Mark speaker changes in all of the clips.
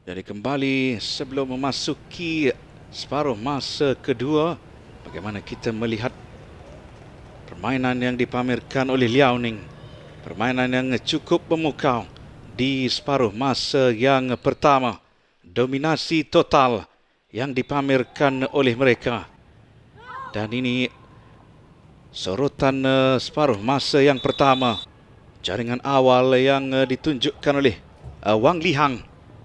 Speaker 1: Jadi kembali sebelum memasuki separuh masa kedua, bagaimana kita melihat permainan yang dipamerkan oleh Liao Ning. Permainan yang cukup memukau di separuh masa yang pertama. Dominasi total yang dipamerkan oleh mereka. Dan ini sorotan separuh masa yang pertama. Jaringan awal yang ditunjukkan oleh Wang Lihang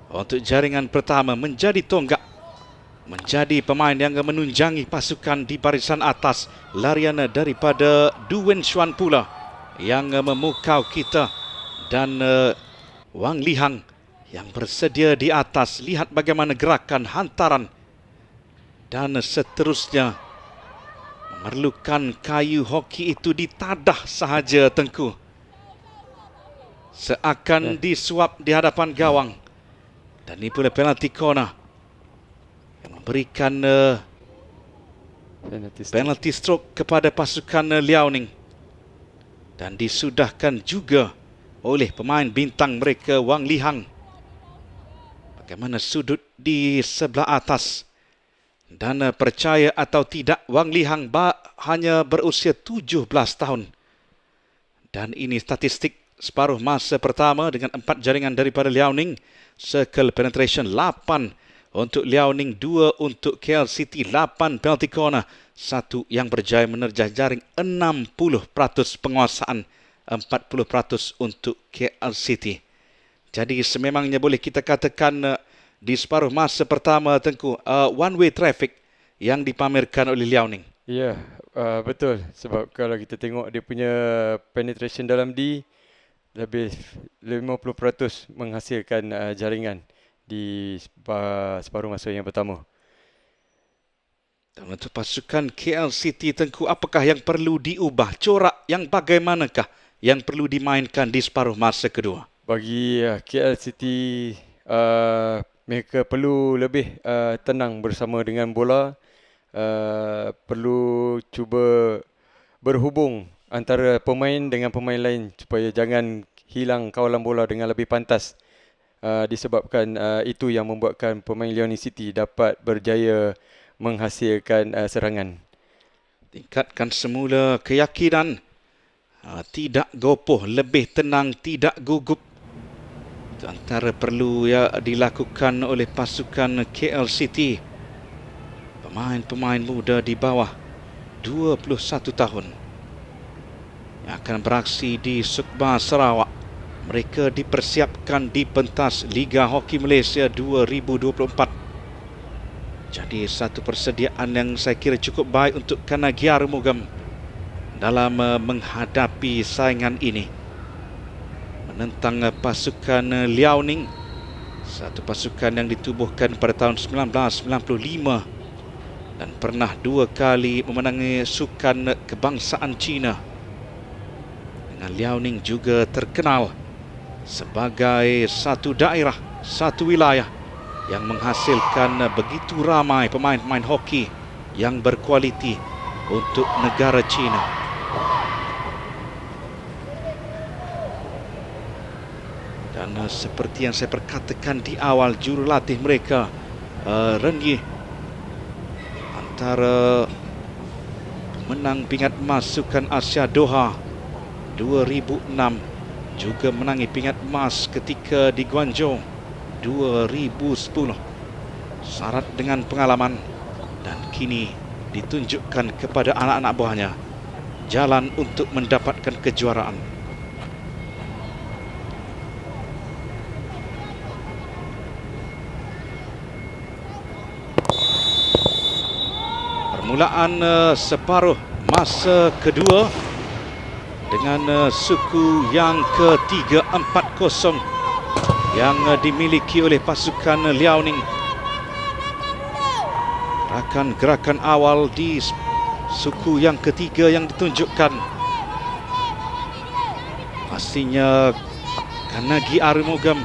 Speaker 1: untuk jaringan pertama menjadi tonggak, menjadi pemain yang menunjangi pasukan di barisan atas. Larian daripada Du Wenshuan pula yang memukau kita, dan Wang Lihang yang bersedia di atas. Lihat bagaimana gerakan hantaran dan seterusnya. Memerlukan kayu hoki itu ditadah sahaja, Tengku. Seakan disuap di hadapan gawang. Dan ini pula penalti corner yang memberikan penalti stroke kepada pasukan Liao Ning. Dan disudahkan juga oleh pemain bintang mereka, Wang Lihang. Bagaimana sudut di sebelah atas. Dan percaya atau tidak, Wang Lihang hanya berusia 17 tahun. Dan ini statistik separuh masa pertama dengan 4 jaringan daripada Liao Ning. Circle penetration 8 untuk Liao Ning, 2 untuk KL City, 8 penalty corner, 1 yang berjaya menerjah jaring. 60% penguasaan, 40% untuk KL City. Jadi sememangnya boleh kita katakan di separuh masa pertama, Tengku, one way traffic yang dipamerkan oleh Liao Ning.
Speaker 2: Ya, betul. Sebab kalau kita tengok dia punya penetration dalam D, lebih 50% menghasilkan jaringan di separuh masa yang pertama.
Speaker 1: Dan untuk pasukan KL City, Tengku, apakah yang perlu diubah? Corak yang bagaimanakah yang perlu dimainkan di separuh masa kedua?
Speaker 2: Bagi KL City, mereka perlu lebih tenang bersama dengan bola. Perlu cuba berhubung antara pemain dengan pemain lain supaya jangan hilang kawalan bola dengan lebih pantas. Disebabkan itu yang membuatkan pemain Liao Ning City dapat berjaya menghasilkan serangan.
Speaker 1: Tingkatkan semula keyakinan. Tidak gopoh, lebih tenang, tidak gugup. Itu antara perlu dilakukan oleh pasukan KL City. Pemain-pemain muda di bawah 21 tahun yang akan beraksi di Sukma Sarawak. Mereka dipersiapkan di pentas Liga Hoki Malaysia 2024. Jadi satu persediaan yang saya kira cukup baik untuk Kanagi Arumugam dalam menghadapi saingan ini. Menentang pasukan Liao Ning, satu pasukan yang ditubuhkan pada tahun 1995 dan pernah 2 kali memenangi sukan kebangsaan Cina. Dengan Liao Ning juga terkenal sebagai satu daerah, satu wilayah yang menghasilkan begitu ramai pemain-pemain hoki yang berkualiti untuk negara China. Dan seperti yang saya perkatakan di awal, jurulatih mereka Ren Yi, antara menang pingat emas Sukan Asia Doha 2006, juga menangi pingat emas ketika di Guangzhou 2010. Syarat dengan pengalaman, dan kini ditunjukkan kepada anak-anak buahnya jalan untuk mendapatkan kejuaraan. Permulaan separuh masa kedua dengan suku yang ketiga, 4-0 yang dimiliki oleh pasukan Liao Ning. Gerakan awal di suku yang ketiga yang ditunjukkan. Pastinya Kanagi Arumugam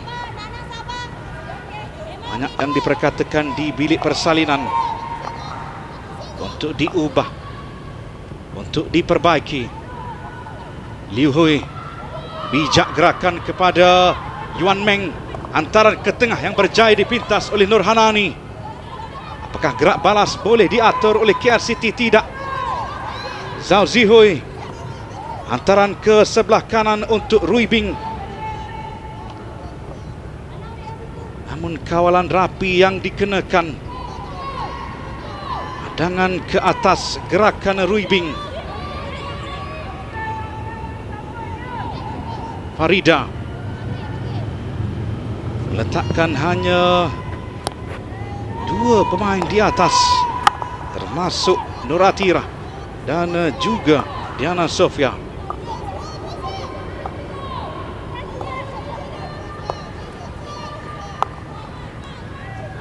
Speaker 1: banyak yang diperkatakan di bilik persalinan untuk diubah, untuk diperbaiki. Liu Hui bijak gerakan kepada Yuan Meng. Hantaran ke tengah yang berjaya dipintas oleh Nur Hanani. Apakah gerak balas boleh diatur oleh KL City? Tidak. Zhao Zihui. Hantaran ke sebelah kanan untuk Rui Bing. Namun kawalan rapi yang dikenakan. Pandangan ke atas gerakan Rui Bing. Farida letakkan hanya 2 pemain di atas, termasuk Nur Atira dan juga Diana Sofia.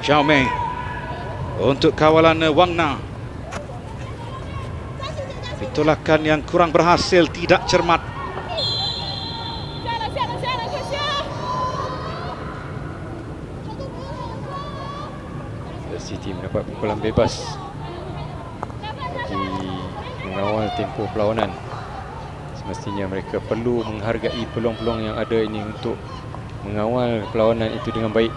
Speaker 1: Xiaomei untuk kawalan Wang Na. Pitolakan yang kurang berhasil, tidak cermat.
Speaker 2: City mendapat pukulan bebas bagi mengawal tempoh perlawanan. Semestinya mereka perlu menghargai peluang-peluang yang ada ini untuk mengawal perlawanan itu dengan baik.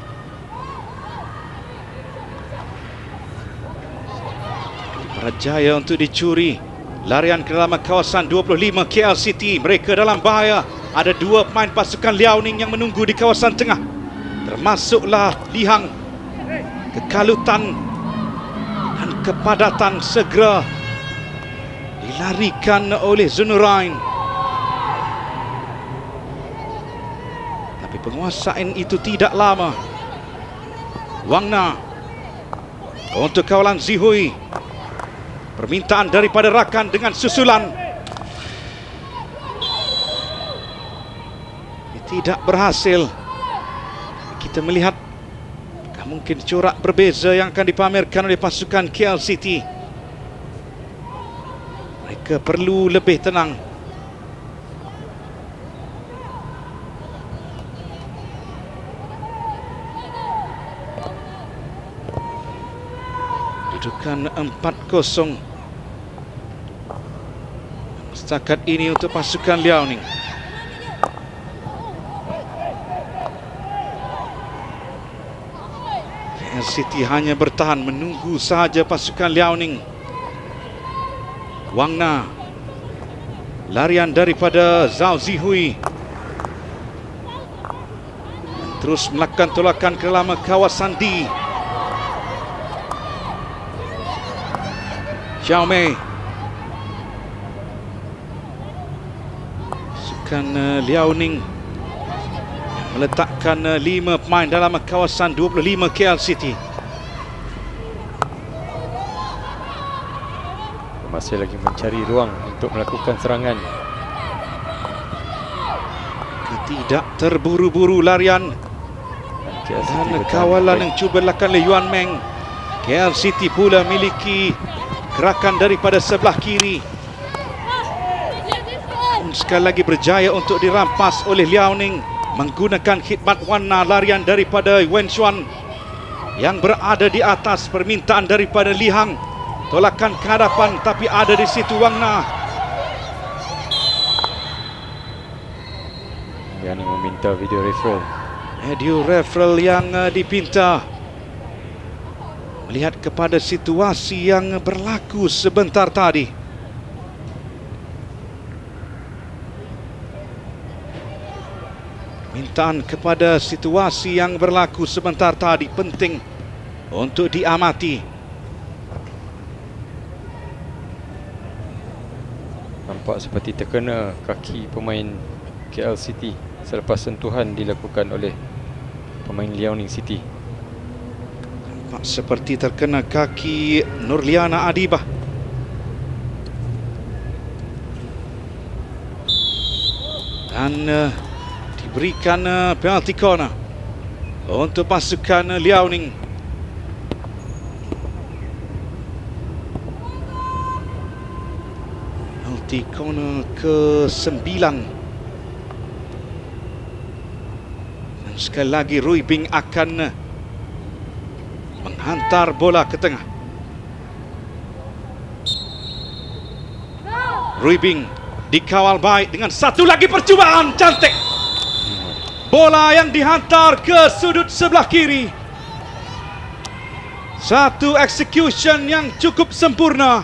Speaker 1: Berjaya untuk dicuri. Larian ke dalam kawasan 25 KL City. Mereka dalam bahaya. Ada 2 pemain pasukan Liaoning yang menunggu di kawasan tengah, termasuklah Li Hang. Kekalutan dan kepadatan segera dilarikan oleh Zunurain. Tapi penguasaan itu tidak lama. Wang Na untuk kawalan Zihui. Permintaan daripada rakan dengan susulan. Tidak berhasil. Kita melihat mungkin corak berbeza yang akan dipamerkan oleh pasukan KL City. Mereka perlu lebih tenang. Kedudukan 4-0 setakat ini untuk pasukan Liaoning. City hanya bertahan menunggu sahaja pasukan Liaoning. Wang Na. Larian daripada Zhao Zihui. Terus melakukan tolakan ke dalam kawasan D. Xiaomei. Pasukan Liaoning meletakkan 5 pemain dalam kawasan 25 KL City.
Speaker 2: Masih lagi mencari ruang untuk melakukan serangan.
Speaker 1: Tidak terburu-buru larian dan kawalan yang cuba dilakukan oleh Yuan Meng. KL City pula miliki gerakan daripada sebelah kiri. Sekali lagi berjaya untuk dirampas oleh Liaoning menggunakan khidmat warna larian daripada Wen Xuan yang berada di atas. Permintaan daripada Li Hang, tolakan ke hadapan, tapi ada di situ Wang Na.
Speaker 2: Yang meminta video referral.
Speaker 1: Video referral yang dipinta melihat kepada situasi yang berlaku sebentar tadi. Permintaan kepada situasi yang berlaku sebentar tadi penting untuk diamati.
Speaker 2: Nampak seperti terkena kaki pemain KL City selepas sentuhan dilakukan oleh pemain Liaoning City.
Speaker 1: Nampak seperti terkena kaki Nurliana Adibah. Dan diberikan penalti corner untuk pasukan Liaoning. Penalti corner ke-9. Dan sekali lagi Rui Bing akan menghantar bola ke tengah. Rui Bing dikawal baik dengan satu lagi percubaan cantik. Bola yang dihantar ke sudut sebelah kiri. Satu execution yang cukup sempurna.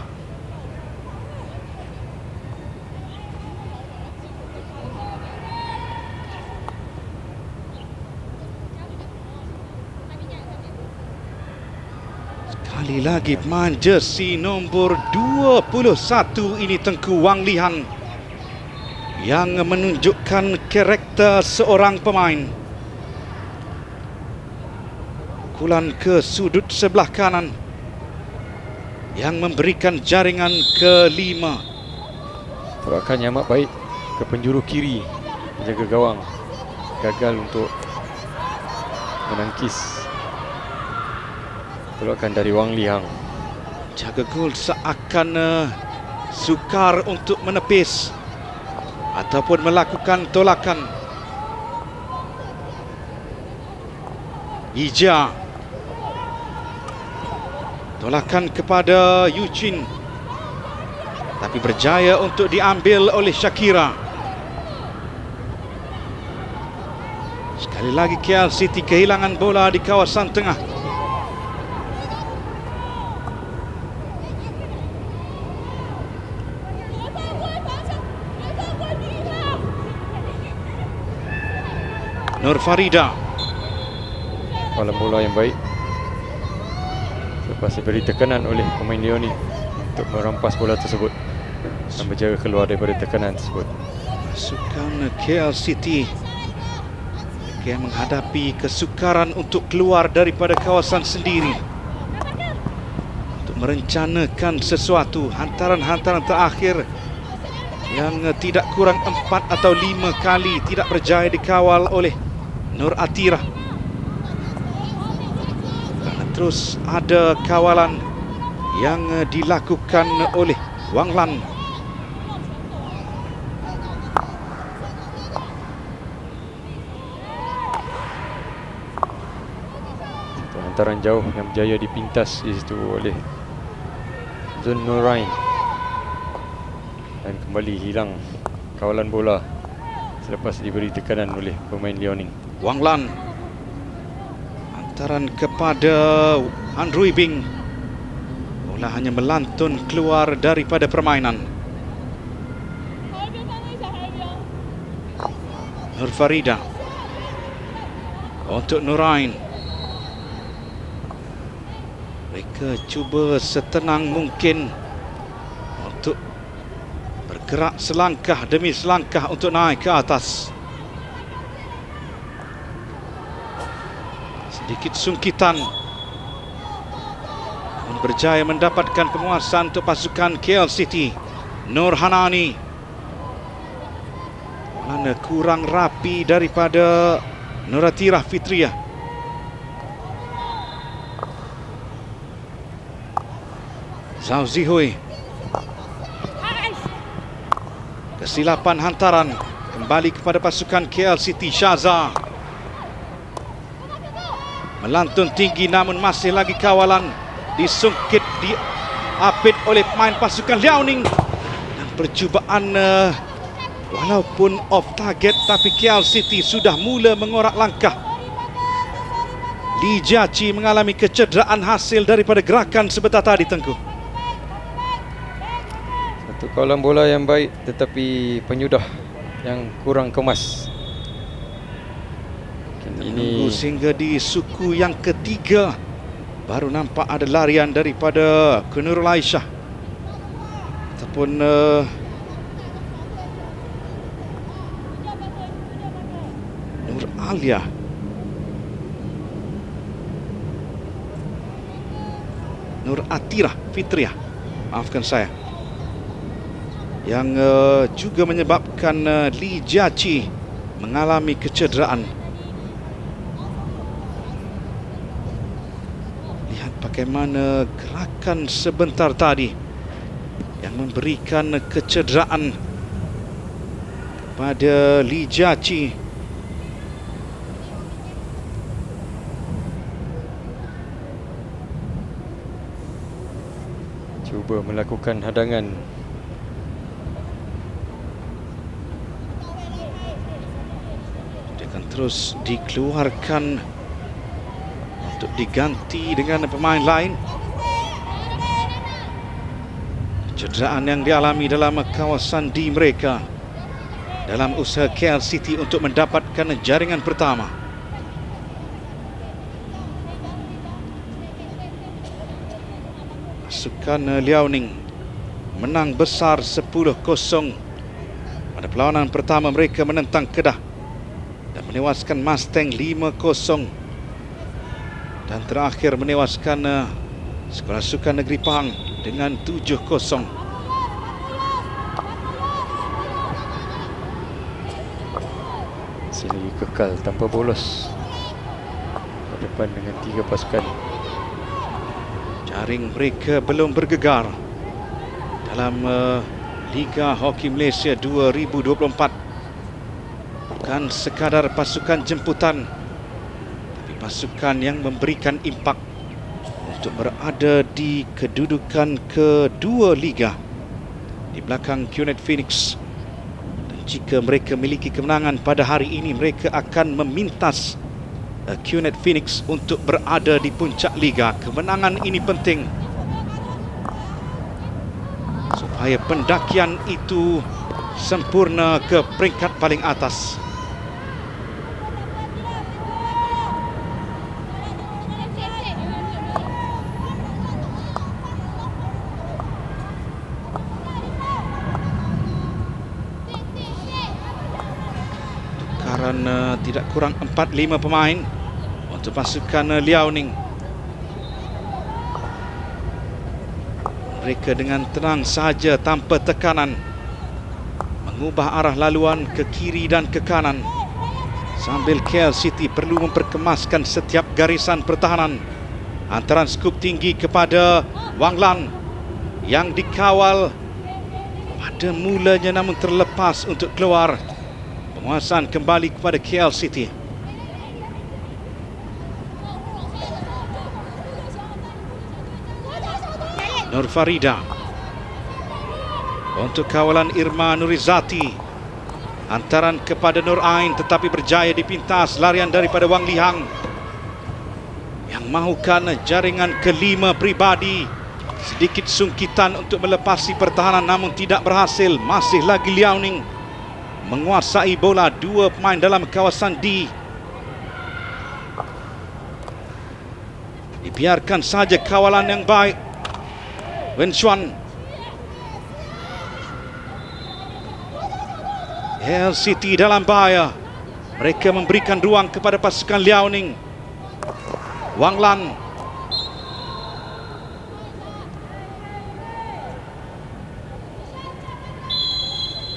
Speaker 1: Sekali lagi pemain jersey nombor 21 ini Tengku Wang Lihan yang menunjukkan karakter seorang pemain. Pukulan ke sudut sebelah kanan yang memberikan jaringan kelima.
Speaker 2: Tolakan yang amat baik ke penjuru kiri, menjaga gawang. Gagal untuk menangkis. Tolakan dari Wang Lihan.
Speaker 1: Jaga gol seakan sukar untuk menepis ataupun melakukan tolakan. Ija. Tolakan kepada Yuchin, tapi berjaya untuk diambil oleh Shakira. Sekali lagi KL City kehilangan bola di kawasan tengah. Nur Farida.
Speaker 2: Kawalan bola yang baik. Lepas diberi tekanan oleh pemain Liaoning untuk merampas bola tersebut dan berjaya keluar daripada tekanan tersebut.
Speaker 1: Pasukan KL City yang menghadapi kesukaran untuk keluar daripada kawasan sendiri untuk merencanakan sesuatu. Hantaran-hantaran terakhir yang tidak kurang 4 atau 5 kali tidak berjaya dikawal oleh Nur Atirah. Terus ada kawalan yang dilakukan oleh Wang Lan.
Speaker 2: Hantaran jauh yang berjaya dipintas di situ oleh Zun Nurain dan kembali hilang kawalan bola selepas diberi tekanan oleh pemain Liaoning.
Speaker 1: Wang Lan. Hantaran kepada Han Rui Bing. Bola hanya melantun keluar daripada permainan. Nur Farida. Untuk Nurain. Mereka cuba setenang mungkin untuk bergerak selangkah demi selangkah untuk naik ke atas. Sedikit sungkitan, namun berjaya mendapatkan penguasaan untuk pasukan KL City. Nur Hanani. Mana kurang rapi daripada Nur Atirah Fitriah. Zhao Zihui. Kesilapan hantaran kembali kepada pasukan KL City. Shaza melantun tinggi namun masih lagi kawalan disungkit, diapit oleh pemain pasukan Liaoning. Dan percubaan walaupun off target tapi KL City sudah mula mengorak langkah. Li Jiaqi mengalami kecederaan hasil daripada gerakan sebentar tadi, Tengku.
Speaker 2: Satu kawalan bola yang baik tetapi penyudah yang kurang kemas.
Speaker 1: Menunggu sehingga di suku yang ketiga baru nampak ada larian daripada Nurul Aisyah ataupun Nur Alia. Nur Atirah Fitriah, maafkan saya, yang juga menyebabkan Li Jiaqi mengalami kecederaan. Bagaimana gerakan sebentar tadi yang memberikan kecederaan kepada Li Jiaqi.
Speaker 2: Cuba melakukan hadangan.
Speaker 1: akan terus dikeluarkan untuk diganti dengan pemain lain. Cederaan yang dialami dalam kawasan D mereka dalam usaha KL City untuk mendapatkan jaringan pertama. Pasukan Liaoning menang besar 10-0 pada perlawanan pertama mereka menentang Kedah dan menewaskan Mustang 5-0, dan terakhir menewaskan Sekolah Sukan Negeri Pahang dengan 7-0.
Speaker 2: Sini kekal tanpa bolos ke depan dengan 3 pasukan.
Speaker 1: Jaring mereka belum bergegar dalam Liga Hoki Malaysia 2024. Bukan sekadar pasukan jemputan, tapi pasukan yang memberikan impak untuk berada di kedudukan kedua Liga di belakang QNet Phoenix. Dan jika mereka memiliki kemenangan pada hari ini, mereka akan memintas QNet Phoenix untuk berada di puncak Liga. Kemenangan ini penting supaya pendakian itu sempurna ke peringkat paling atas. Tukaran tidak kurang 4-5 pemain untuk pasukan Liaoning. Mereka dengan tenang sahaja tanpa tekanan mengubah arah laluan ke kiri dan ke kanan, sambil KL City perlu memperkemaskan setiap garisan pertahanan. Hantaran skup tinggi kepada Wang Lan yang dikawal pada mulanya namun terlepas untuk keluar. Penguasaan kembali kepada KL City. Nur Farida untuk kawalan Irma Nurizati. Hantaran kepada Nur Ain tetapi berjaya dipintas larian daripada Wang Lihang yang mahukan jaringan kelima pribadi. Sedikit sungkitan untuk melepasi pertahanan namun tidak berhasil. Masih lagi Liaoning menguasai bola, 2 pemain dalam kawasan D. Dibiarkan saja kawalan yang baik. Wen Chuan. KL City dalam bahaya. Mereka memberikan ruang kepada pasukan Liaoning. Wang Lan.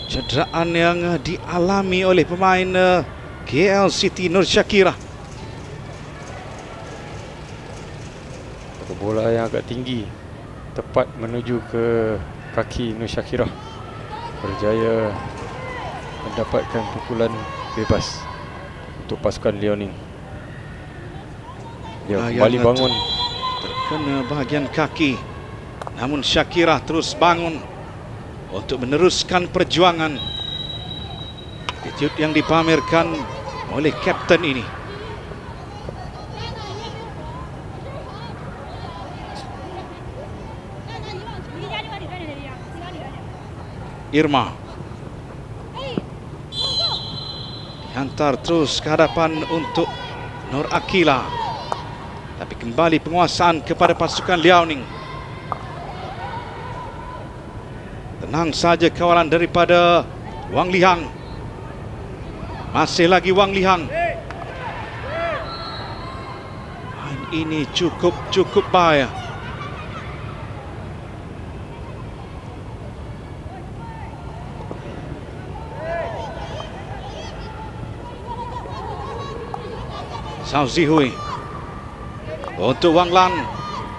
Speaker 1: Cederaan yang dialami oleh pemain KL City, Nur Syakira.
Speaker 2: Bola yang agak tinggi tepat menuju ke kaki Nur Syakirah, berjaya mendapatkan pukulan bebas untuk pasukan Liaoning. Dia kembali bangun,
Speaker 1: terkena bahagian kaki, namun Syakirah terus bangun untuk meneruskan perjuangan. Attitude yang dipamerkan oleh kapten ini. Irma dihantar terus ke hadapan untuk Nur Akila, tapi kembali penguasaan kepada pasukan Liaoning. Tenang saja kawalan daripada Wang Lihang. Masih lagi Wang Lihang. Ini cukup bahaya. Zhao Zihui untuk Wang Lan,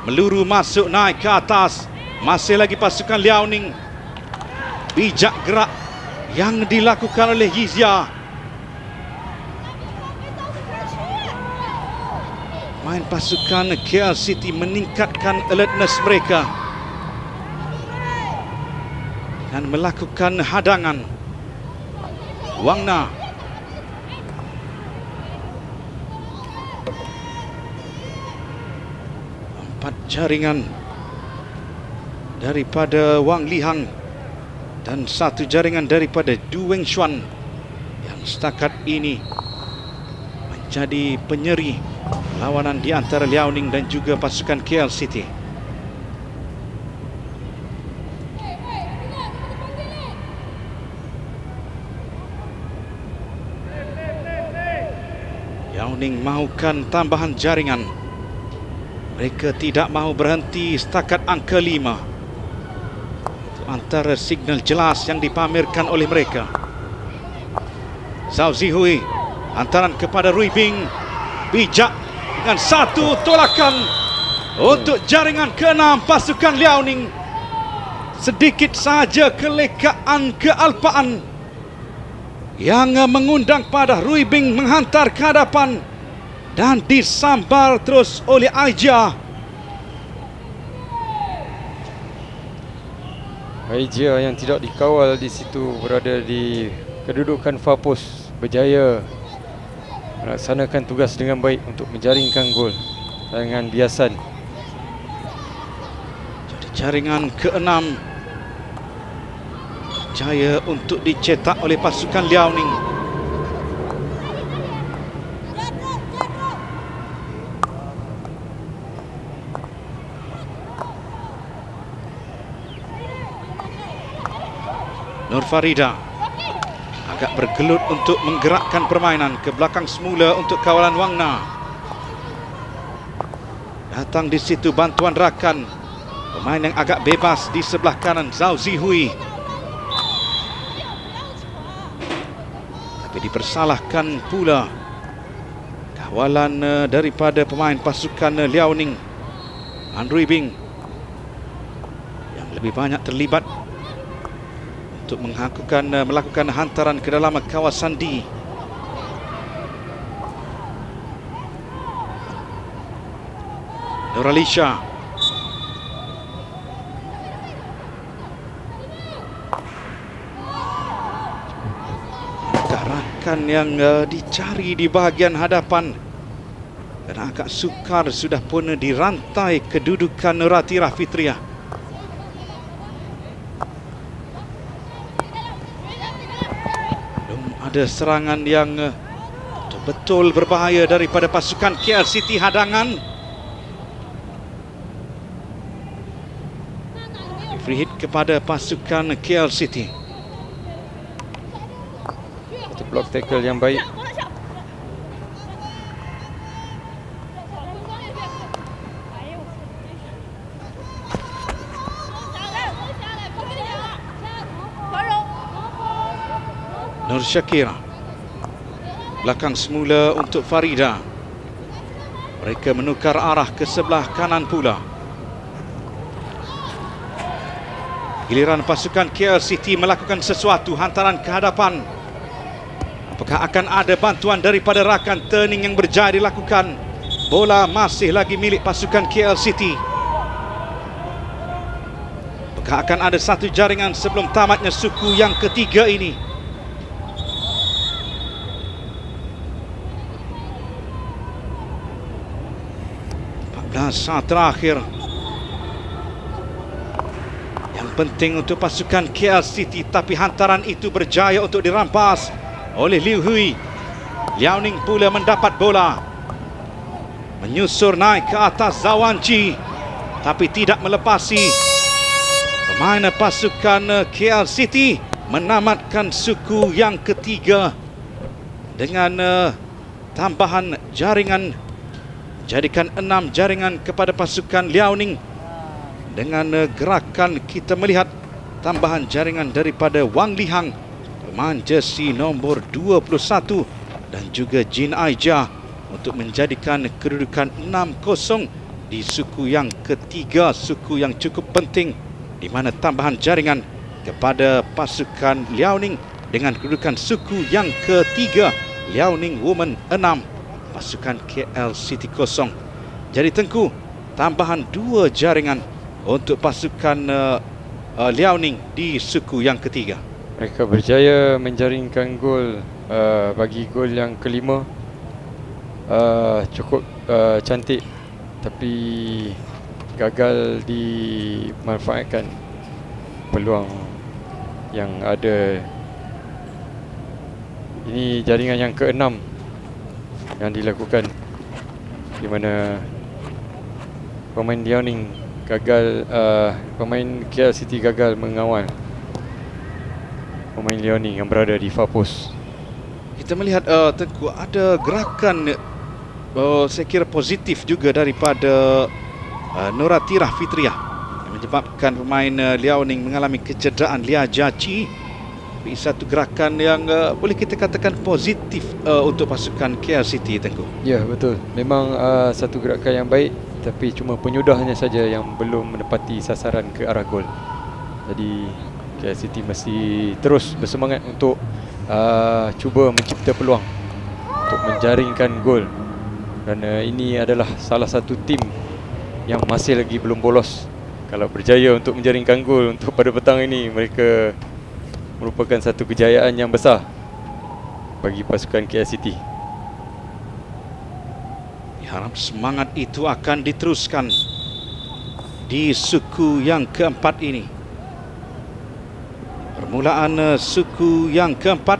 Speaker 1: meluru masuk naik ke atas. Masih lagi pasukan Liaoning. Bijak gerak yang dilakukan oleh Yizia. Main pasukan KL City meningkatkan alertness mereka dan melakukan hadangan. Wang Na jaringan daripada Wang Lihang dan satu jaringan daripada Du Wengshuan yang setakat ini menjadi penyeri lawanan di antara Liao Ning dan juga pasukan KL City. Liao Ning mahukan tambahan jaringan. Mereka tidak mahu berhenti setakat angka 5. Itu antara signal jelas yang dipamerkan oleh mereka. Zhao Zihui, hantaran kepada Rui Bing. Bijak dengan satu tolakan untuk jaringan ke-6 pasukan Liao Ning. Sedikit saja kelekaan kealpaan yang mengundang pada Rui Bing menghantar ke hadapan dan disambar terus oleh Aijia.
Speaker 2: Aijia yang tidak dikawal di situ berada di kedudukan far post, berjaya melaksanakan tugas dengan baik untuk menjaringkan gol dengan biasan.
Speaker 1: Jadi jaringan ke-6 berjaya untuk dicetak oleh pasukan Liao Ning. Nur Farida agak bergelut untuk menggerakkan permainan ke belakang semula untuk kawalan Wang Na. Datang di situ bantuan rakan, pemain yang agak bebas di sebelah kanan, Zhao Zihui. Tapi dipersalahkan pula kawalan daripada pemain pasukan Liao Ning, Han Rui Bing, yang lebih banyak terlibat untuk melakukan hantaran ke dalam kawasan D. Nuralisha rakan yang dicari di bahagian hadapan dan agak sukar sudah pun dirantai kedudukan Ratira Fitriah. Ada serangan yang betul-betul berbahaya daripada pasukan KL City. Hadangan free hit kepada pasukan KL City.
Speaker 2: Satu block tackle yang baik.
Speaker 1: Nur Syakira belakang semula untuk Farida. Mereka menukar arah ke sebelah kanan pula. Giliran pasukan KL City melakukan sesuatu, hantaran ke hadapan. Apakah akan ada bantuan daripada rakan? Turning yang berjaya dilakukan. Bola masih lagi milik pasukan KL City. Apakah akan ada satu jaringan sebelum tamatnya suku yang ketiga ini? 14 saat terakhir. Yang penting untuk pasukan KL City, tapi hantaran itu berjaya untuk dirampas oleh Liu Hui. Liao Ning pula mendapat bola, menyusur naik ke atas Zawanji, tapi tidak melepasi. Pemain pasukan KL City menamatkan suku yang ketiga dengan tambahan jaringan, jadikan 6 jaringan kepada pasukan Liao Ning. Dengan gerakan kita melihat tambahan jaringan daripada Wang Lihang, pemain jersey nombor 21, dan juga Jin Aijia untuk menjadikan kedudukan 6-0 di suku yang ketiga, suku yang cukup penting, di mana tambahan jaringan kepada pasukan Liao Ning dengan kedudukan suku yang ketiga, Liao Ning Women 6, pasukan KL City 0. Jadi Tengku, tambahan 2 jaringan untuk pasukan Liao Ning di suku yang ketiga.
Speaker 2: Mereka berjaya menjaringkan gol, bagi gol yang kelima. Cukup cantik, tapi gagal dimanfaatkan peluang yang ada. Ini jaringan yang ke-6 yang dilakukan, di mana pemain Liaoning gagal, pemain KL City gagal mengawal pemain Liaoning yang berada di far post.
Speaker 1: Kita melihat Tengku ada gerakan saya kira positif juga daripada Noratirah Fitriah yang menyebabkan pemain Liaoning mengalami kecederaan. Lia Jiaqi, satu gerakan yang boleh kita katakan positif untuk pasukan KL City, Tengku.
Speaker 2: Ya, betul. Memang satu gerakan yang baik, tapi cuma penyudahnya saja yang belum menepati sasaran ke arah gol. Jadi KL City mesti terus bersemangat untuk cuba mencipta peluang untuk menjaringkan gol. Dan ini adalah salah satu tim yang masih lagi belum bolos. Kalau berjaya untuk menjaringkan gol untuk pada petang ini, mereka merupakan satu kejayaan yang besar bagi pasukan KL City.
Speaker 1: Harap semangat itu akan diteruskan di suku yang keempat ini. Permulaan suku yang keempat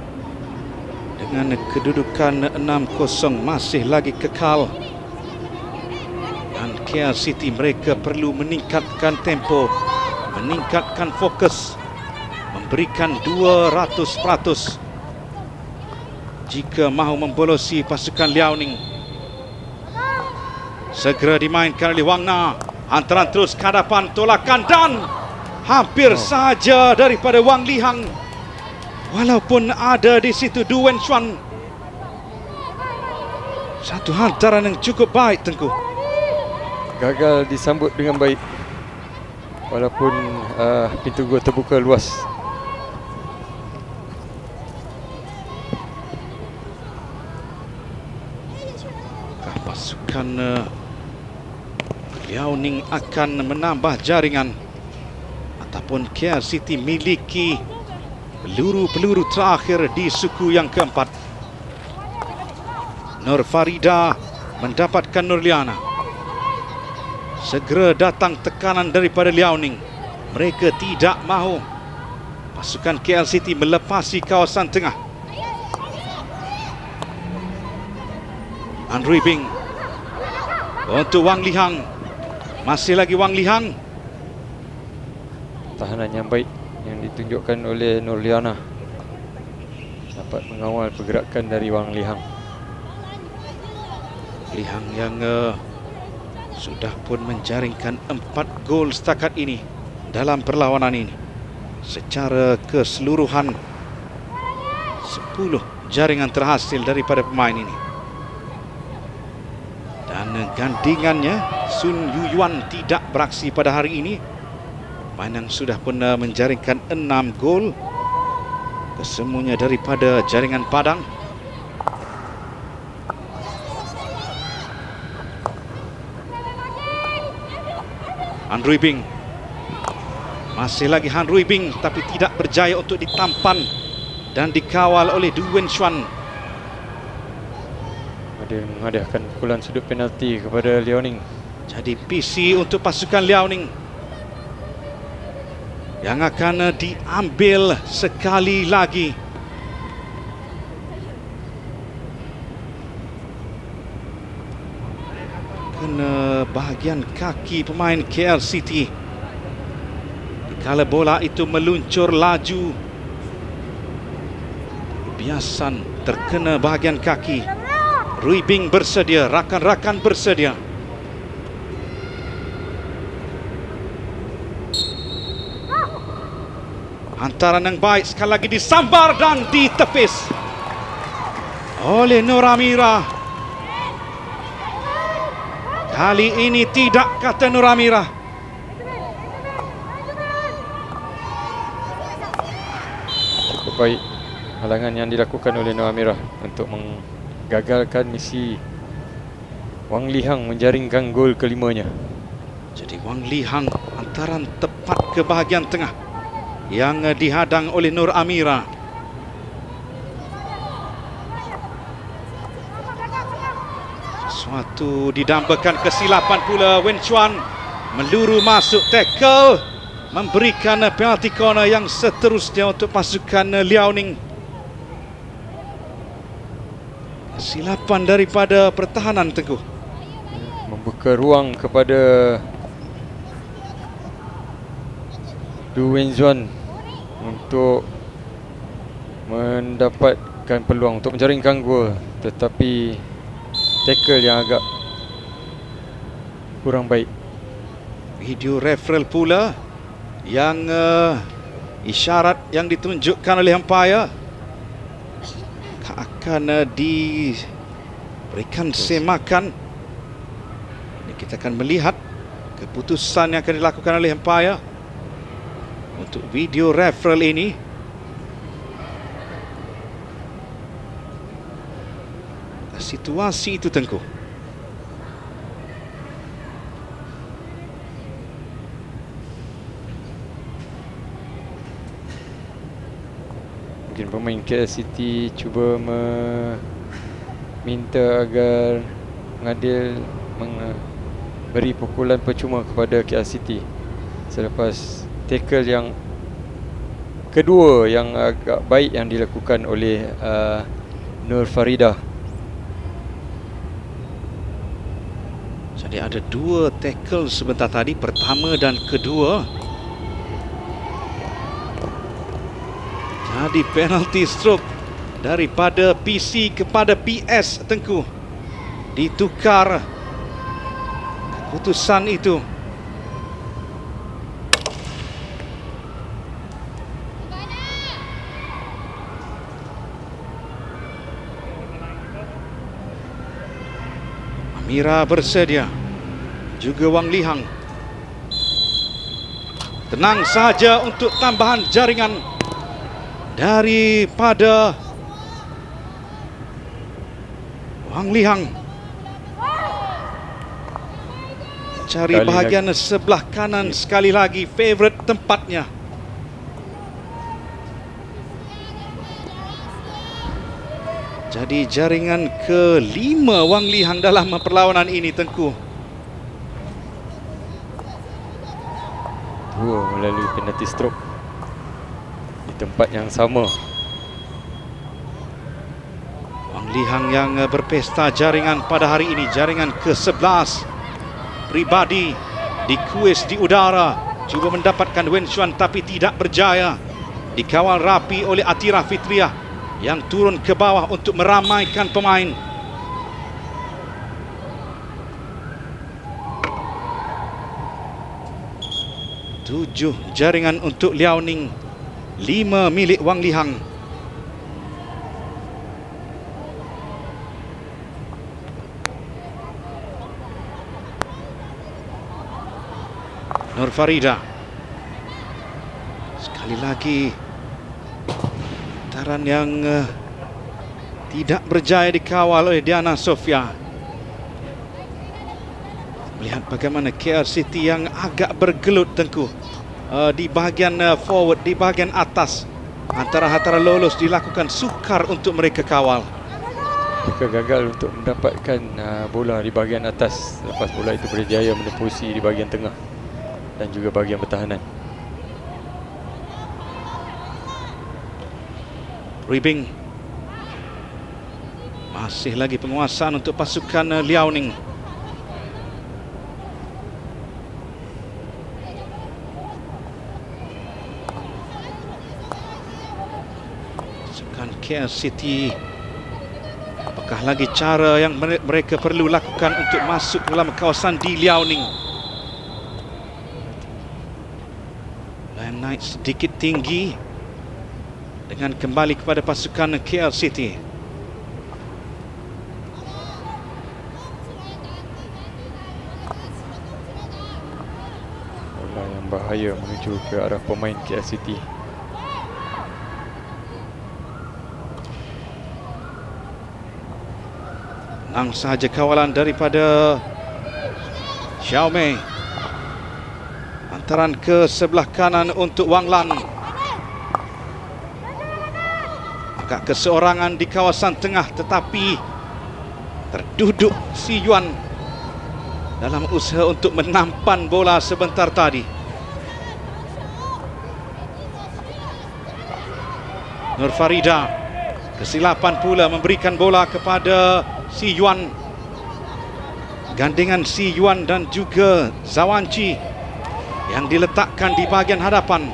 Speaker 1: dengan kedudukan 6-0 masih lagi kekal. Dan KL City mereka perlu meningkatkan tempo, meningkatkan fokus, memberikan 200% jika mahu membolosi pasukan Liaoning. Segera dimainkan oleh Wang Na. Hantaran terus ke hadapan, tolakan dan hampir saja daripada Wang Lihang. Walaupun ada di situ Du Wenxuan. Satu hantaran yang cukup baik, Tengku.
Speaker 2: Gagal disambut dengan baik, walaupun pintu gol terbuka luas.
Speaker 1: Pasukan Liaoning akan menambah jaringan ataupun KL City miliki peluru-peluru terakhir di suku yang keempat. Nur Farida mendapatkan Nurliana. Segera datang tekanan daripada Liaoning. Mereka tidak mahu pasukan KL City melepasi kawasan tengah. Andrew Bing untuk Wang Lihang. Masih lagi Wang Lihang.
Speaker 2: Tahanan yang baik yang ditunjukkan oleh Nurliana dapat mengawal pergerakan dari Wang Lihang.
Speaker 1: Lihang yang sudah pun menjaringkan 4 gol setakat ini dalam perlawanan ini. Secara keseluruhan 10 jaringan terhasil daripada pemain ini. Dan gandingannya Sun Yuyuan tidak beraksi pada hari ini. Pemain yang sudah pun menjaringkan 6 gol, kesemuanya daripada jaringan Padang. Han Rui Bing. Masih lagi Han Rui Bing, tapi tidak berjaya untuk ditampan dan dikawal oleh Du Wenxuan.
Speaker 2: Dia menghadiahkan pukulan sudut penalti kepada Liaoning.
Speaker 1: Jadi PC untuk pasukan Liaoning yang akan diambil sekali lagi. Kena bahagian kaki pemain KL City. Kala bola itu meluncur laju, biasan terkena bahagian kaki. Rui Bing bersedia, rakan-rakan bersedia. Hantaran yang baik sekali lagi disambar dan ditepis oleh Nur Amira. Kali ini tidak, kata Nur Amira.
Speaker 2: Cukup baik halangan yang dilakukan oleh Nur Amira untuk menggagalkan misi Wang Lihang menjaringkan gol kelimanya.
Speaker 1: Jadi Wang Lihang hantaran tepat ke bahagian tengah yang dihadang oleh Nur Amira. Sesuatu didambakan kesilapan pula Wenxuan. meluru masuk tackle, memberikan penalti corner yang seterusnya untuk pasukan Liaoning. Silapan daripada pertahanan, Tengku.
Speaker 2: Membuka ruang kepada Du Wenzuan untuk mendapatkan peluang untuk menjaringkan gol, tetapi tackle yang agak kurang baik.
Speaker 1: Video referral pula yang isyarat yang ditunjukkan oleh umpire akan diberikan semakan. Ini kita akan melihat keputusan yang akan dilakukan oleh umpire untuk video referral ini. Situasi itu, Tengku.
Speaker 2: Mungkin pemain KL City cuba meminta agar mengadil beri pukulan percuma kepada KL City selepas tackle yang kedua yang agak baik yang dilakukan oleh Nur Farida.
Speaker 1: Jadi ada dua tackle sebentar tadi, pertama dan kedua. Jadi penalty stroke daripada PC kepada PS, Tengku. Ditukar keputusan itu. Amira bersedia, juga Wang Lihang. Tenang saja untuk tambahan jaringan daripada Wang Lihang. Cari bahagian sebelah kanan sekali lagi, favourite tempatnya. Jadi jaringan kelima Wang Lihang dalam perlawanan ini, Tengku.
Speaker 2: Dua melalui penalti stroke di tempat yang sama.
Speaker 1: Wang Lihang yang berpesta jaringan pada hari ini, jaringan ke-11 pribadi di kuis di udara, cuba mendapatkan Wen Xuan tapi tidak berjaya. Dikawal rapi oleh Atira Fitriah yang turun ke bawah untuk meramaikan pemain. Tujuh jaringan untuk Liaoning, 5 milik Wang Lihang. Nur Farida. Sekali lagi taran yang tidak berjaya dikawal oleh Diana Sofia. Melihat bagaimana KL City yang agak bergelut, Tengku, di bahagian forward, di bahagian atas. Antara-antara lolos dilakukan sukar untuk mereka kawal.
Speaker 2: Mereka gagal untuk mendapatkan bola di bahagian atas selepas bola itu berjaya menempusi di bahagian tengah dan juga bahagian pertahanan.
Speaker 1: Ribing. Masih lagi penguasaan untuk pasukan Liaoning. Pasukan KL City. Apakah lagi cara yang mereka perlu lakukan untuk masuk dalam kawasan di Liaoning? Line naik sedikit tinggi dengan kembali kepada pasukan KL City.
Speaker 2: Bola yang bahaya menuju ke arah pemain KL City.
Speaker 1: Tenang sahaja kawalan daripada Xiaomei. Antaran ke sebelah kanan untuk Wang Lan. Agak keseorangan di kawasan tengah, tetapi terduduk Si Yuan. dalam usaha untuk menampan bola sebentar tadi. Nur Farida, kesilapan pula memberikan bola kepada Si Yuan. Gandingan Si Yuan dan juga Zawanci yang diletakkan di bahagian hadapan.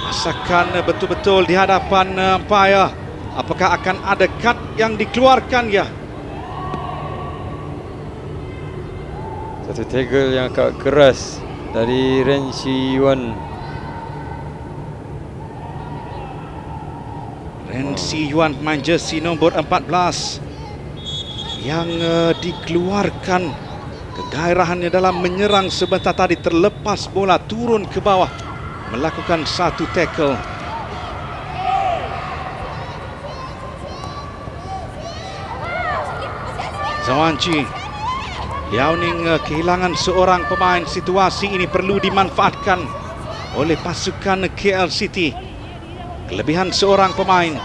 Speaker 1: Masakan betul-betul di hadapan umpire. Apakah akan ada kad yang dikeluarkan ya?
Speaker 2: Satu tackle yang agak keras dari Ren Si Yuan.
Speaker 1: Ren Si Yuan, pemain jersey nombor 14 yang dikeluarkan. Kegairahannya dalam menyerang sebentar tadi, terlepas bola turun ke bawah melakukan satu tackle. Zawanci, Liao Ning kehilangan seorang pemain. Situasi ini perlu dimanfaatkan oleh pasukan KL City. Kelebihan seorang pemain.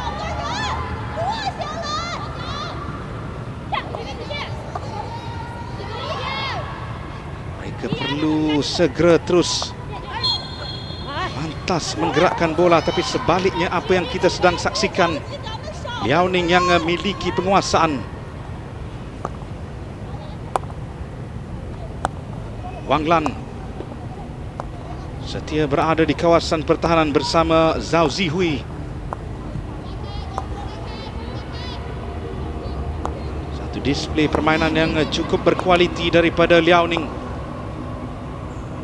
Speaker 1: Mereka perlu segera terus pantas menggerakkan bola, tapi sebaliknya apa yang kita sedang saksikan, Liao Ning yang memiliki penguasaan. Wang Lan setia berada di kawasan pertahanan bersama Zhao Zihui. Satu display permainan yang cukup berkualiti daripada Liao Ning.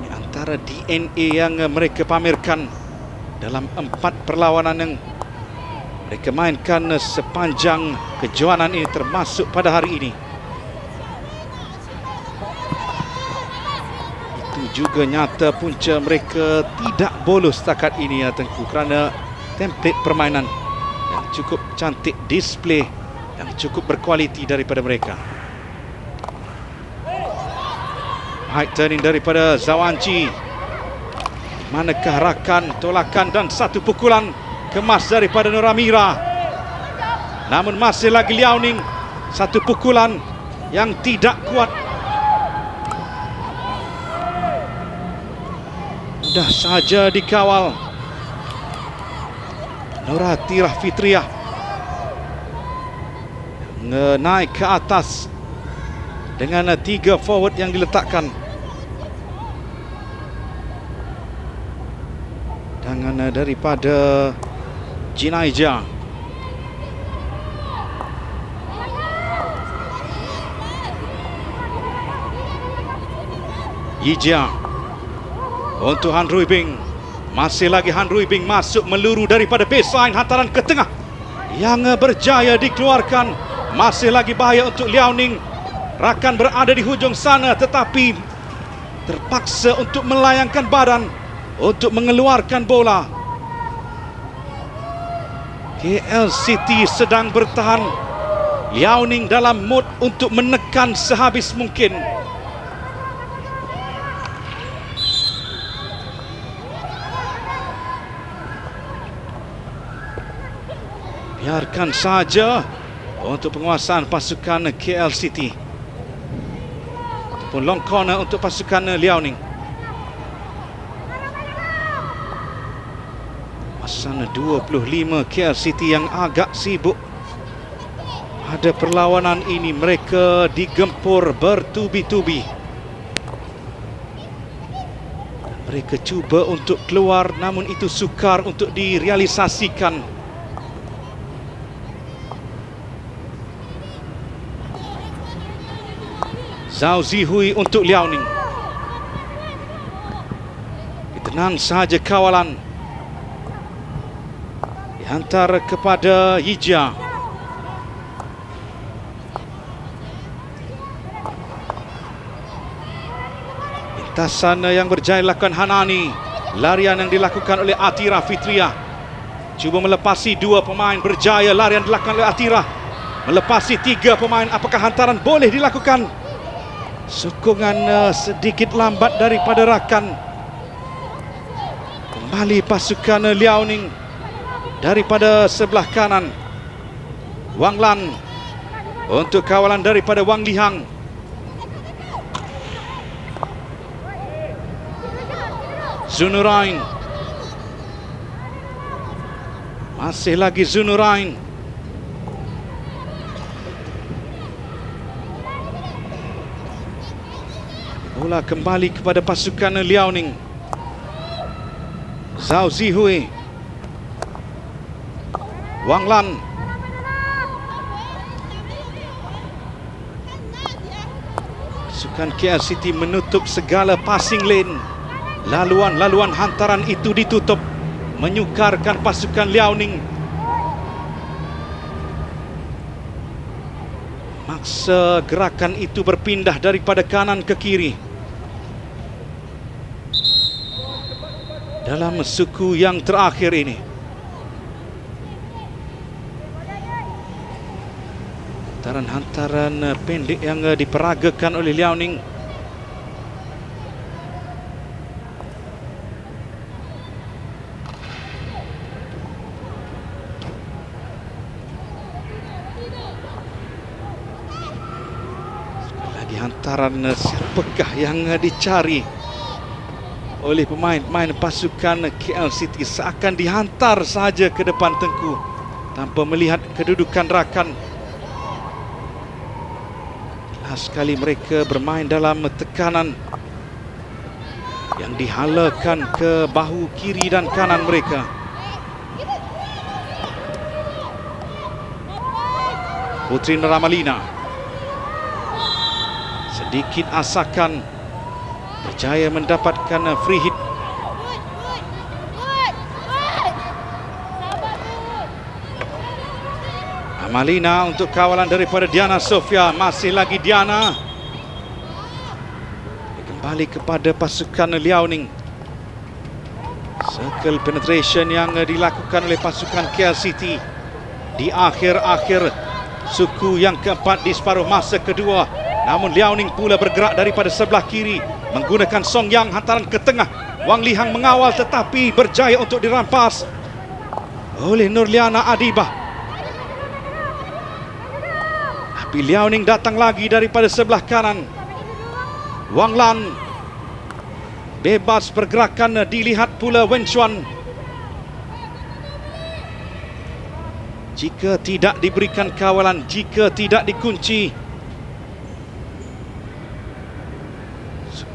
Speaker 1: Di antara DNA yang mereka pamerkan dalam 4 perlawanan yang mereka mainkan sepanjang kejohanan ini, termasuk pada hari ini. Juga nyata punca mereka tidak bolos setakat ini ya Tengku, kerana template permainan yang cukup cantik, display yang cukup berkualiti daripada mereka. High turning daripada Zawanci. Manakah rakan, tolakan dan satu pukulan kemas daripada Nur Amira. Namun masih lagi Liao Ning, satu pukulan yang tidak kuat. Mudah saja dikawal. Nuratirah Fitriah naik ke atas dengan 3 forward yang diletakkan. Tangan daripada Jinaija. Yijia untuk Han Rui Bing. Masih lagi Han Rui Bing masuk meluru daripada baseline, hantaran ke tengah yang berjaya dikeluarkan. Masih lagi bahaya untuk Liao Ning. Rakan berada di hujung sana tetapi terpaksa untuk melayangkan badan untuk mengeluarkan bola. KL City sedang bertahan. Liao Ning dalam mood untuk menekan sehabis mungkin. Biarkan saja untuk penguasaan pasukan KL City. Ataupun long corner untuk pasukan Liao Ning. Pasan 25 KL City yang agak sibuk. Pada perlawanan ini mereka digempur bertubi-tubi. Mereka cuba untuk keluar, namun itu sukar untuk direalisasikan. Zhao Zihui untuk Liao Ning. Tenang saja kawalan. Dihantar kepada Yijia. Lintasan yang berjaya dilakukan Hanani. Larian yang dilakukan oleh Atira Fitriah. Cuba melepasi 2 pemain, berjaya larian dilakukan oleh Atira. Melepasi 3 pemain, apakah hantaran boleh dilakukan? Sokongan sedikit lambat daripada rakan. Kembali pasukan Liao Ning daripada sebelah kanan. Wang Lan Untuk kawalan daripada Wang Lihang. Zunurain. Masih lagi Zunurain. Bola kembali kepada pasukan Liaoning. Zhao Zihui. Wang Lan. Pasukan KL City menutup segala passing lane. Laluan-laluan hantaran itu ditutup, menyukarkan pasukan Liaoning. Maksa gerakan itu berpindah daripada kanan ke kiri. Dalam suku yang terakhir ini, hantaran pendek yang diperagakan oleh Liaoning. Sekali lagi hantaran siapakah yang dicari oleh pemain-pemain pasukan KL City, seakan dihantar sahaja ke depan tengku tanpa melihat kedudukan rakan. Sekali mereka bermain dalam tekanan yang dihalakan ke bahu kiri dan kanan mereka. Putri Ramalina sedikit asakan berjaya mendapatkan free hit. Ramalina untuk kawalan daripada Diana Sofia. Masih lagi Diana. Kembali kepada pasukan Liaoning. Circle penetration yang dilakukan oleh pasukan KL City di akhir-akhir suku yang keempat di separuh masa kedua. Namun Liaoning pula bergerak daripada sebelah kiri menggunakan Song Yang, hantaran ke tengah. Wang Lihang mengawal tetapi berjaya untuk dirampas oleh Nurliana Adibah. Tapi Liaoning datang lagi daripada sebelah kanan. Wang Lan bebas pergerakan, dilihat pula Wen Chuan. Jika tidak diberikan kawalan, jika tidak dikunci,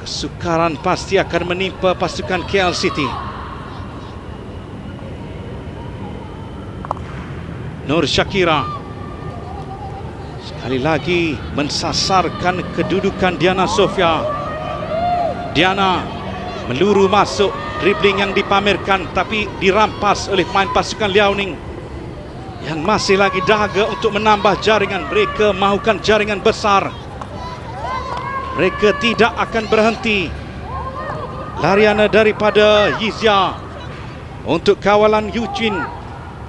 Speaker 1: kesukaran pasti akan menimpa pasukan KL City. Nur Shakira sekali lagi mensasarkan kedudukan Diana Sofia. Diana meluru masuk, dribbling yang dipamerkan tapi dirampas oleh pemain pasukan Liaoning yang masih lagi dahaga untuk menambah jaringan. Mereka mahukan jaringan besar. Mereka tidak akan berhenti. Larian daripada Yizia untuk kawalan Yuchin.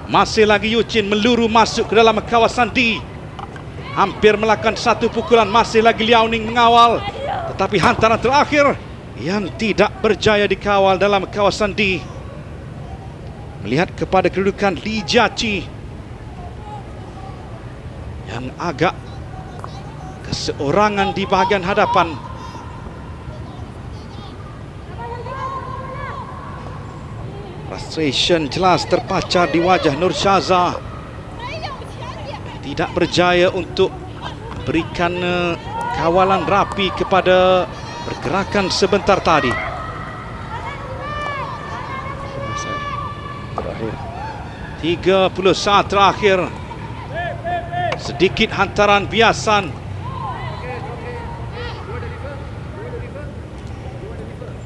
Speaker 1: Masih lagi Yuchin meluru masuk ke dalam kawasan D. Hampir melakukan satu pukulan. Masih lagi Liaoning mengawal, tetapi hantaran terakhir yang tidak berjaya dikawal dalam kawasan D. Melihat kepada kedudukan Li Jiaqi yang agak keseorangan di bahagian hadapan. Frustration jelas terpacar di wajah Nur Syaza. Tidak berjaya untuk berikan kawalan rapi kepada pergerakan sebentar tadi.
Speaker 2: Terakhir.
Speaker 1: 30 saat terakhir. Sedikit hantaran biasan.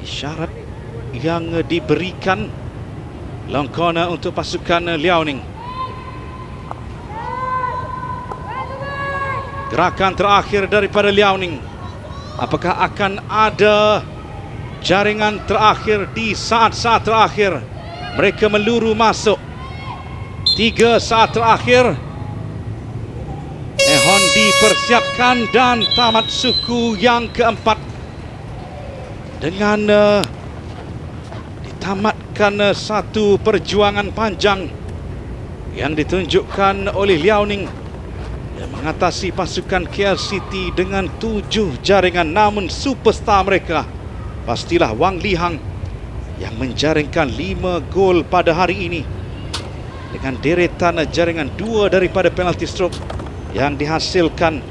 Speaker 1: Isyarat yang diberikan long corner untuk pasukan Liaoning. Gerakan terakhir daripada Liaoning. Apakah akan ada jaringan terakhir di saat-saat terakhir? Mereka meluru masuk. 3 saat terakhir. Ehon dipersiapkan dan tamat suku yang keempat dengan ditamatkan satu perjuangan panjang yang ditunjukkan oleh Liaoning dan mengatasi pasukan KL City dengan 7 jaringan, namun superstar mereka pastilah Wang Lihang yang menjaringkan 5 gol pada hari ini dengan deretan jaringan 2 daripada penalti stroke yang dihasilkan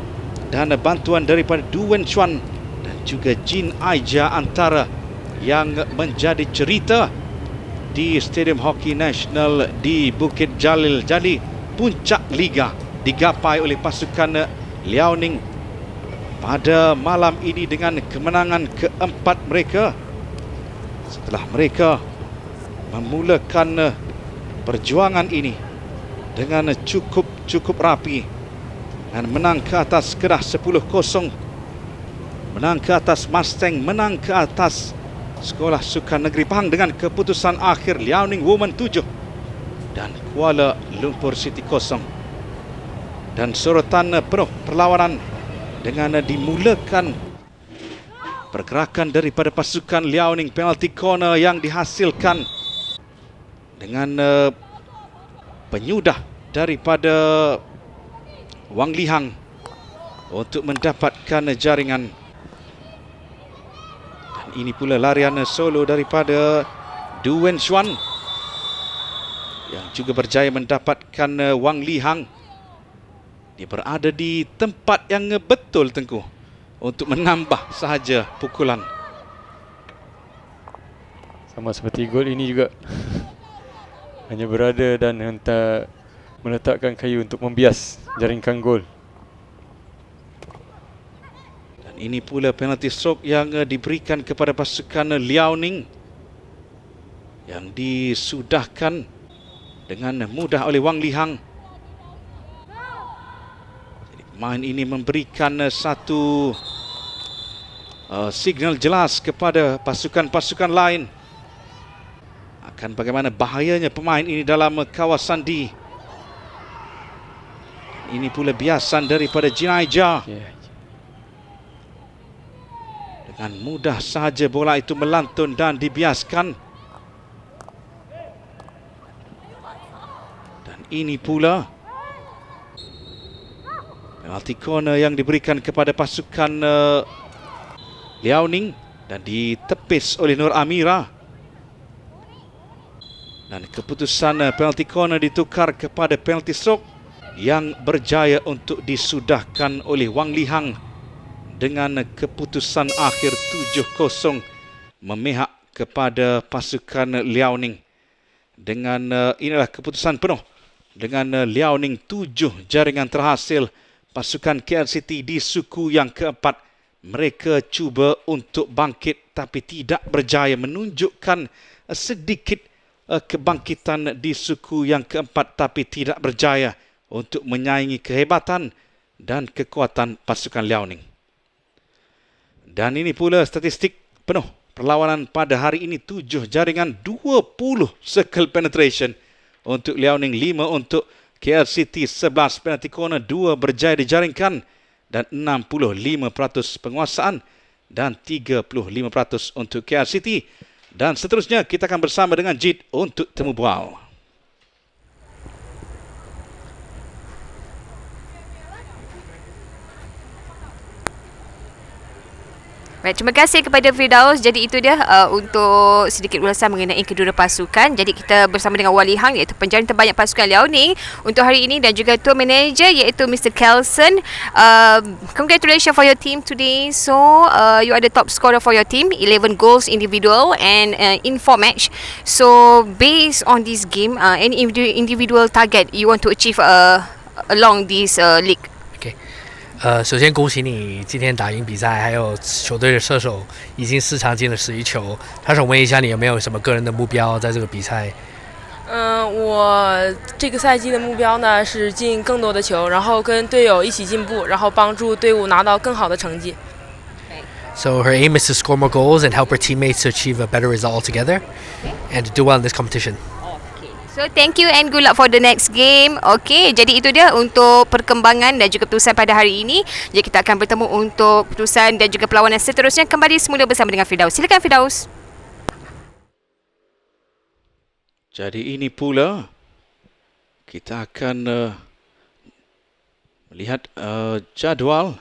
Speaker 1: dan bantuan daripada Du Wen Chuan dan juga Jin Aija antara yang menjadi cerita di Stadium Hockey Nasional di Bukit Jalil. Jadi puncak liga digapai oleh pasukan Liaoning pada malam ini dengan kemenangan keempat mereka setelah mereka memulakan perjuangan ini dengan cukup rapi dan menang ke atas Kedah 10-0, menang ke atas Mustang, menang ke atas Sekolah Sukan Negeri Pahang dengan keputusan akhir Liaoning Women 7 dan Kuala Lumpur City 0. Dan sorotan penuh perlawanan dengan dimulakan pergerakan daripada pasukan Liaoning, penalti corner yang dihasilkan dengan penyudah daripada Wang Lihang untuk mendapatkan jaringan. Dan ini pula larian solo daripada Du Wen Chuan yang juga berjaya mendapatkan Wang Lihang. Dia berada di tempat yang betul, Tengku, untuk menambah sahaja pukulan.
Speaker 2: Sama seperti gol ini juga. Hanya berada dan hentak meletakkan kayu untuk membias jaringkan gol.
Speaker 1: Dan ini pula penalti stroke yang diberikan kepada pasukan Liaoning yang disudahkan dengan mudah oleh Wang Lihang. Jadi pemain ini memberikan satu signal jelas kepada pasukan-pasukan lain akan bagaimana bahayanya pemain ini dalam kawasan D. Ini pula biasan daripada Jin Aija. Dengan mudah sahaja bola itu melantun dan dibiaskan. Dan ini pula penalti corner yang diberikan kepada pasukan Liaoning dan ditepis oleh Nur Amira. Dan keputusan penalti corner ditukar kepada penalti stroke yang berjaya untuk disudahkan oleh Wang Lihang dengan keputusan akhir 7-0 memihak kepada pasukan Liaoning. Dengan inilah keputusan penuh dengan Liaoning 7 jaringan terhasil. Pasukan KL City di suku yang keempat, mereka cuba untuk bangkit tapi tidak berjaya, menunjukkan sedikit kebangkitan di suku yang keempat tapi tidak berjaya untuk menyaingi kehebatan dan kekuatan pasukan Liaoning. Dan ini pula statistik penuh perlawanan pada hari ini. 7 jaringan, 20 circle penetration untuk Liaoning, 5 untuk KL City, 11 penalti corner, 2 berjaya dijaringkan dan 65% penguasaan dan 35% untuk KL City. Dan seterusnya kita akan bersama dengan Jid untuk temu bual.
Speaker 3: Baik, terima kasih kepada Firdaus. Jadi itu dia untuk sedikit ulasan mengenai kedua pasukan. Jadi kita bersama dengan Wang Lihang, iaitu penjaring terbanyak pasukan Liaoning untuk hari ini, dan juga tour manager iaitu Mr. Kelson. Congratulations for your team today. So you are the top scorer for your team, 11 goals individual and in 4 match. So based on this game, any individual target you want to achieve along this league?
Speaker 4: 首先恭喜你今天打赢比赛，还有球队的射手已经4场进了11球。他想问一下你有没有什么个人的目标在这个比赛？
Speaker 5: 我这个赛季的目标呢是进更多的球，然后跟队友一起进步，然后帮助队伍拿到更好的成绩。
Speaker 4: So her aim is to score more goals and help her teammates to achieve a better result altogether, and to do well in this competition.
Speaker 3: So thank you and good luck for the next game. Okay, jadi itu dia untuk perkembangan dan juga keputusan pada hari ini. Jadi kita akan bertemu untuk keputusan dan juga perlawanan seterusnya kembali semula bersama dengan Firdaus. Silakan Firdaus.
Speaker 1: Jadi ini pula kita akan lihat jadual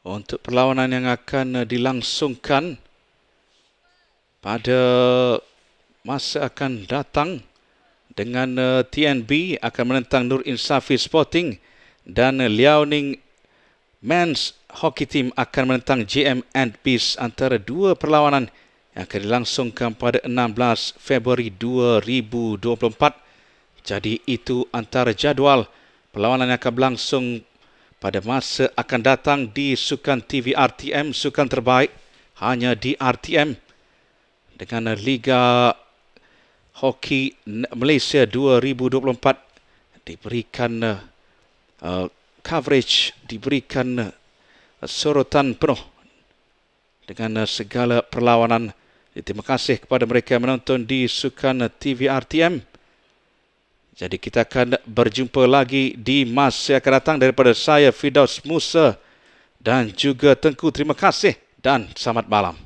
Speaker 1: untuk perlawanan yang akan dilangsungkan pada masa akan datang dengan TNB akan menentang Nur Insafi Sporting dan Liaoning Men's Hockey Team akan menentang JM and Peace, antara dua perlawanan yang akan dilangsungkan pada 16 Februari 2024. Jadi itu antara jadual perlawanan yang akan berlangsung pada masa akan datang di Sukan TV RTM, sukan terbaik hanya di RTM, dengan Liga Hoki Malaysia 2024 diberikan coverage, diberikan sorotan penuh dengan segala perlawanan. Terima kasih kepada mereka yang menonton di Sukan TV RTM. Jadi kita akan berjumpa lagi di masa yang akan datang. Daripada saya, Firdaus Musa dan juga Tengku, terima kasih dan selamat malam.